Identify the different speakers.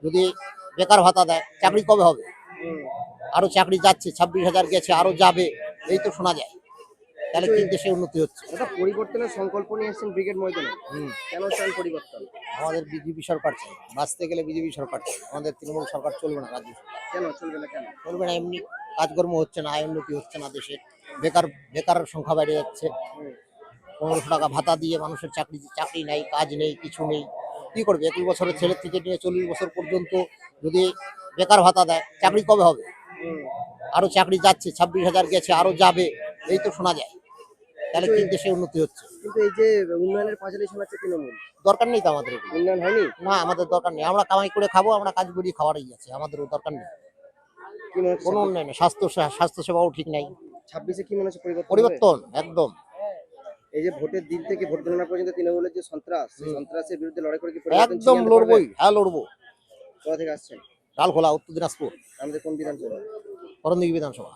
Speaker 1: যদি বেকার ভাতা দেয়, চাকরি কবে হবে? আরো চাকরি যাচ্ছে, 26,000 গেছে, আরো যাবে, এই তো শোনা যায়। তাহলে কি দেশে উন্নতি হচ্ছে?
Speaker 2: ওটা পরিবর্তনের সংকল্প নিয়ে এসেছেন ব্রিগেড ময়দানে। কেন চান পরিবর্তন?
Speaker 1: আমাদের বিজেপি সরকার চাই, বাঁচতে গেলে বিজেপি সরকার চাই। আমাদের তৃণমূল সরকার চলবে না, রাজ্য সরকার
Speaker 2: কেন চলবে না কেন?
Speaker 1: চলবে না। এমনি কাজকর্ম হচ্ছে না, আয় উন্নতি হচ্ছে না দেশে, বেকার বেকার সংখ্যা বেড়ে যাচ্ছে। 1500 টাকা ভাতা দিয়ে মানুষের চাকরি নেই, কাজ নেই, কিছু নেই। কি করবে? 21 বছরের ছেলে থেকে নিয়ে 40 বছর পর্যন্ত যদি বেকার ভাতা দেয়, চাকরি কবে হবে? আরো চাকরি যাচ্ছে, 26,000 গেছে, আরো যাবে, এই তো শোনা যায়। তাহলে কি দেশে উন্নতি হচ্ছে?
Speaker 2: কিন্তু এই যে উন্নয়নের পাঁচালী শোনাচ্ছে তৃণমূল,
Speaker 1: দরকার নেই তো আমাদের এগুলো।
Speaker 2: উন্নয়ন হয়নি।
Speaker 1: না, আমাদের দরকার নেই। আমরা কামাই করে খাবো, আমরা কাজ করি, খাওয়ারই আছে, আমাদেরও দরকার নেই
Speaker 2: কি মনে হচ্ছে
Speaker 1: কোনো উন্নয়ন। স্বাস্থ্য সেবাও ঠিক নাই।
Speaker 2: 26-এ কি মনে হচ্ছে পরিবর্তন হবে?
Speaker 1: পরিবর্তন একদম।
Speaker 2: এই যে ভোটের দিন থেকে ভোট গণনা পর্যন্ত তৃণমূলের যে সন্ত্রাস, সেই সন্ত্রাসের বিরুদ্ধে লড়াই করে কি পরিবর্তন
Speaker 1: একদম
Speaker 2: ছিনিয়ে আনতে
Speaker 1: লড়বই,
Speaker 2: পারবেন?
Speaker 1: হ্যাঁ লড়বো।
Speaker 2: কোথা থেকে আসছেন?
Speaker 1: ডালখোলা, উত্তর দিনাজপুর,
Speaker 2: আমাদের কোন বিধানসভা?
Speaker 1: করণদিঘি বিধানসভা।